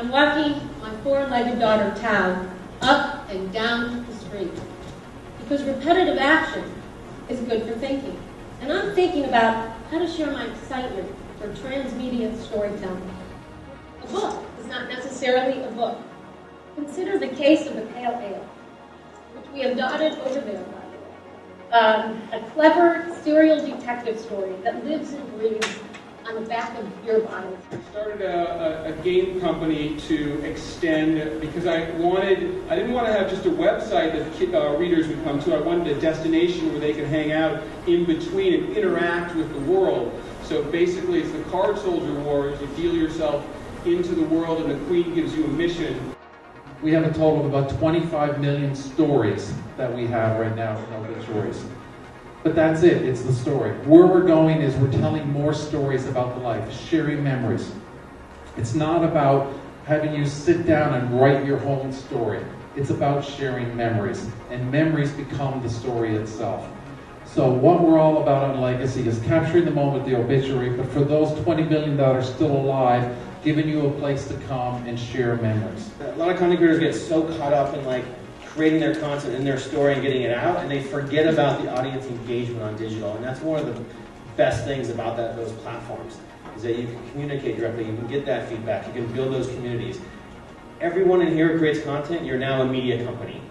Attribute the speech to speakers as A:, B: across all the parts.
A: I'm walking my four-legged daughter, Tao, up and down the street. Because repetitive action is good for thinking. And I'm thinking about how to share my excitement for transmedia storytelling. A book is not necessarily a book. Consider the case of the pale ale, which we have dotted over there, by the way. A clever serial detective story that lives and breathes on the back of your bottle.
B: I started a game company to extend, because I didn't want to have just a website that readers would come to. I wanted a destination where they could hang out in between and interact with the world. So basically it's the Card Soldier Wars. You deal yourself into the world and the Queen gives you a mission.
C: We have a total of about 25 million stories that we have right now in obituaries. But that's it, it's the story. Where we're going is we're telling more stories about the life, sharing memories. It's not about having you sit down and write your whole story. It's about sharing memories, and memories become the story itself. So what we're all about on Legacy is capturing the moment, the obituary, but for those 20 million that are still alive, giving you a place to come and share memories.
D: A lot of content creators get so caught up in creating their content in their story and getting it out, and they forget about the audience engagement on digital. And that's one of the best things about those platforms, is that you can communicate directly, you can get that feedback, you can build those communities. Everyone in here creates content, you're now a media company.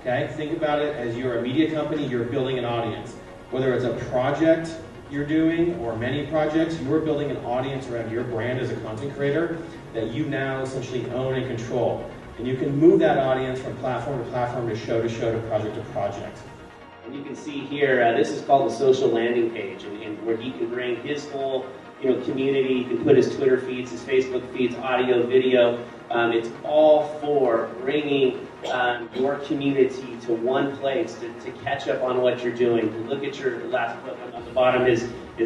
D: Okay? Think about it as you're a media company, you're building an audience. Whether it's a project you're doing or many projects, you're building an audience around your brand as a content creator that you now essentially own and control. And you can move that audience from platform to platform, to show, to project to project.
E: And you can see here, this is called the social landing page, and where he can bring his whole community. He can put his Twitter feeds, his Facebook feeds, audio, video. It's all for bringing your community to one place to catch up on what you're doing. To look at your last book on the bottom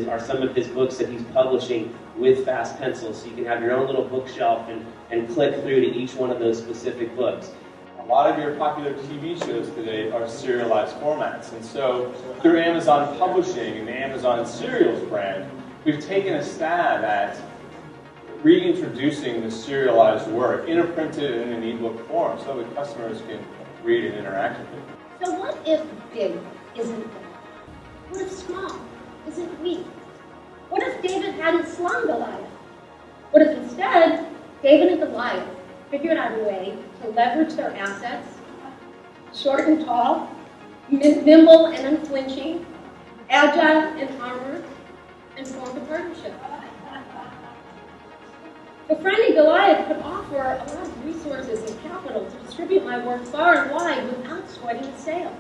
E: are some of his books that he's publishing with fast pencils, so you can have your own little bookshelf and click through to each one of those specific books.
F: A lot of your popular TV shows today are serialized formats, and so through Amazon Publishing and the Amazon Serials brand, we've taken a stab at reintroducing the serialized work in a printed and an ebook form so that customers can read and interact with it.
A: So what if big isn't big? What if small isn't weak? What if David hadn't slung Goliath? What if instead, David and Goliath figured out a way to leverage their assets, short and tall, nimble and unflinching, agile and armored, and formed a partnership? Befriending Goliath could offer a lot of resources and capital to distribute my work far and wide without sweating the sale.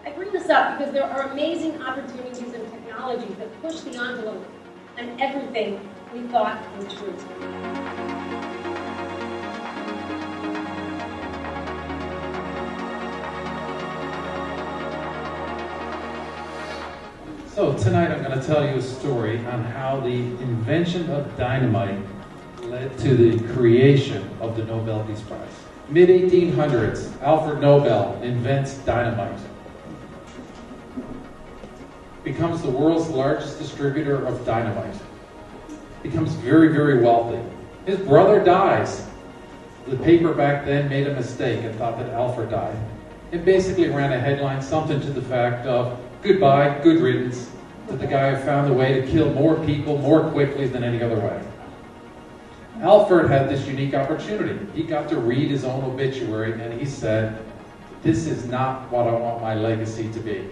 A: I bring this up because there are amazing opportunities in technology that push the envelope on everything we thought was true.
C: So tonight I'm going to tell you a story on how the invention of dynamite led to the creation of the Nobel Peace Prize. Mid-1800s, Alfred Nobel invents dynamite. Becomes the world's largest distributor of dynamite. Becomes very, very wealthy. His brother dies. The paper back then made a mistake and thought that Alfred died. It basically ran a headline, something to the fact of, goodbye, good riddance, to the guy who found a way to kill more people more quickly than any other way. Alfred had this unique opportunity. He got to read his own obituary and he said, this is not what I want my legacy to be.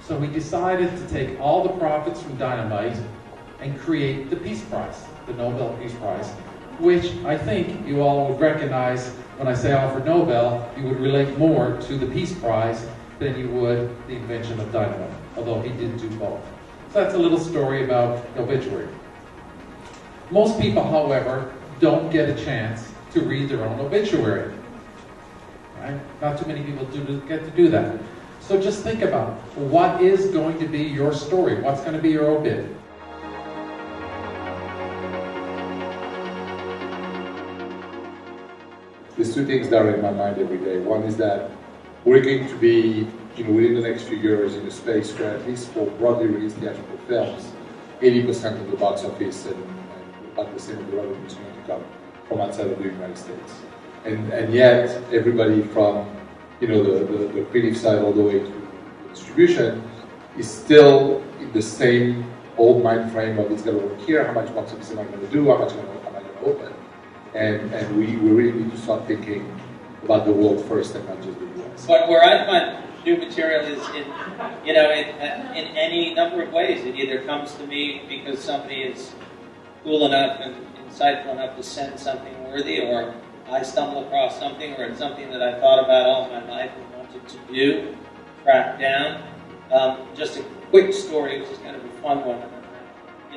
C: So he decided to take all the profits from dynamite and create the Peace Prize, the Nobel Peace Prize, which I think you all would recognize when I say Alfred Nobel, you would relate more to the Peace Prize than you would the invention of dynamite, although he did do both. So that's a little story about the obituary. Most people, however, don't get a chance to read their own obituary. Right? Not too many people get to do that. So just think about what is going to be your story? What's going to be your obit?
G: There's two things that are in my mind every day. One is that we're going to be, within the next few years in a space where, at least for broadly released theatrical films, 80% of the box office and about the same of the revenue is going to come from outside of the United States. And yet, everybody from, the creative side all the way to distribution is still in the same old mind frame of it's going to work here, how much box office am I going to do, how much am I going to open. And we really need to start thinking about the world first and not just the US.
H: But where I find new material is in any number of ways. It either comes to me because somebody is cool enough and insightful enough to send something worthy, or I stumble across something, or it's something that I thought about all my life and wanted to do, track down. Just a quick story, which is kind of a fun one.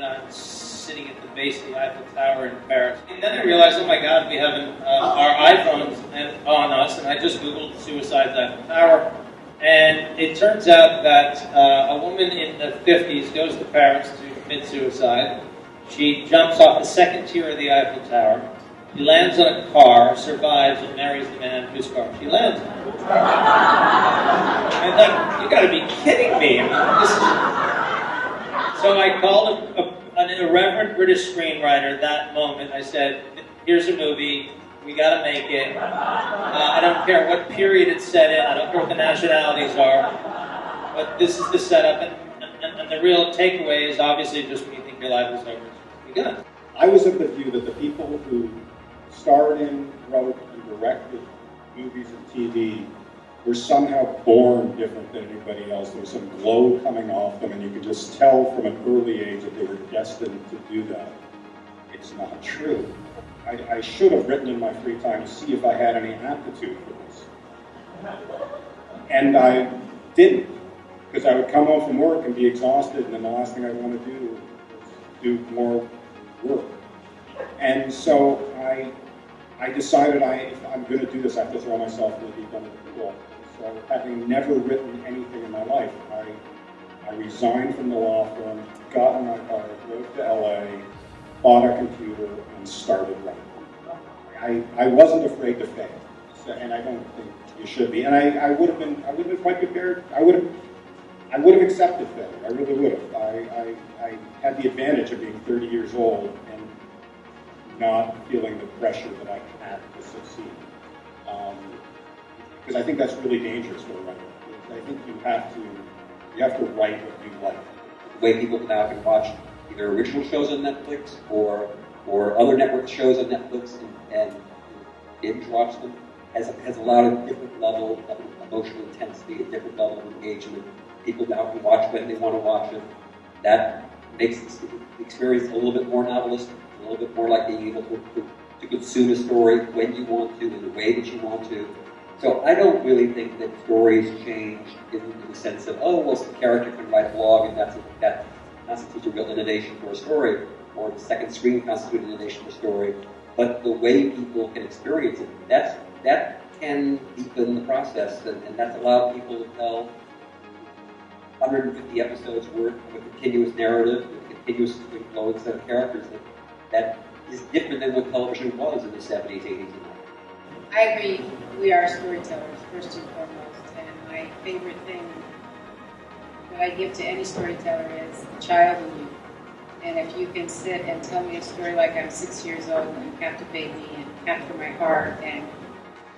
H: I'm sitting at the base of the Eiffel Tower in Paris. And then I realized, oh my God, we have our iPhones on us, and I just Googled suicides at the tower. And it turns out that a woman in the 50s goes to Paris to commit suicide. She jumps off the second tier of the Eiffel Tower. She lands on a car, survives, and marries the man whose car she lands on. I thought, you got to be kidding me. So I called an irreverent British screenwriter that moment. I said, here's a movie. We got to make it. I don't care what period it's set in. I don't care what the nationalities are. But this is the setup. And the real takeaway is obviously just when you think your life is over, it's begun.
I: I was of the view that the people who starred in, wrote, and directed movies and TV were somehow born different than anybody else. There was some glow coming off them, and you could just tell from an early age that they were destined to do that. It's not true. I should have written in my free time to see if I had any aptitude for this. And I didn't, because I would come home from work and be exhausted, and then the last thing I want to do was do more work. And so I decided if I'm going to do this, I have to throw myself in the deep end of the pool. So having never written anything in my life, I resigned from the law firm, got in my car, drove to LA, bought a computer, and started writing. I wasn't afraid to fail, and I don't think you should be. And I would have been quite prepared. I would have accepted failure. I really would have. I had the advantage of being 30 years old and not feeling the pressure that I had to succeed. Because I think that's really dangerous for a writer. I think you have to write what you like.
J: The way people now can watch either original shows on Netflix or other network shows on Netflix and binge watch them has allowed a different level of emotional intensity, a different level of engagement. People now can watch when they want to watch it. That makes the experience a little bit more novelistic, a little bit more like being able to consume a story when you want to, in the way that you want to. So I don't really think that stories change in the sense of, the character can write a blog and that constitutes a real innovation for a story, or the second screen constitutes an innovation for a story. But the way people can experience it, that can deepen the process, and that's allowed people to tell 150 episodes worth of a continuous narrative, with a continuous flowing set of characters that is different than what television was in the 70s, 80s, and 90s.
K: I agree. We are storytellers, first and foremost. And my favorite thing that I give to any storyteller is the child in you. And if you can sit and tell me a story like I'm 6 years old and captivate me and capture my heart and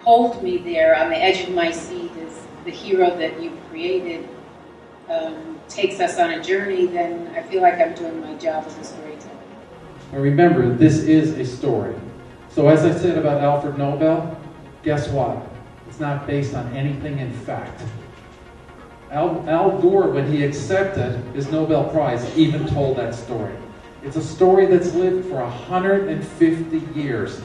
K: hold me there on the edge of my seat as the hero that you've created, takes us on a journey, then I feel like I'm doing my job as a storyteller.
C: Now remember, this is a story. So as I said about Alfred Nobel, guess what? It's not based on anything in fact. Al Gore, when he accepted his Nobel Prize, even told that story. It's a story that's lived for 150 years,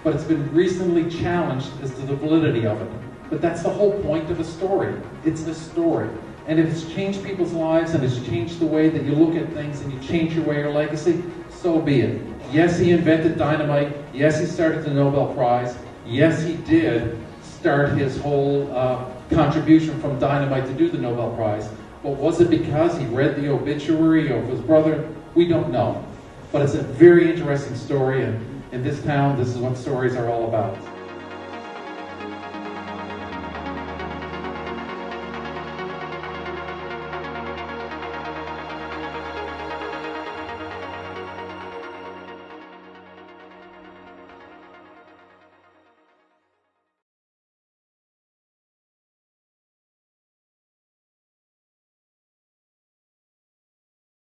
C: but it's been recently challenged as to the validity of it. But that's the whole point of a story. It's a story. And if it's changed people's lives and it's changed the way that you look at things and you change your way or legacy, so be it. Yes, he invented dynamite. Yes, he started the Nobel Prize. Yes, he did start his whole contribution from dynamite to do the Nobel Prize. But was it because he read the obituary of his brother? We don't know. But it's a very interesting story, and in this town, this is what stories are all about.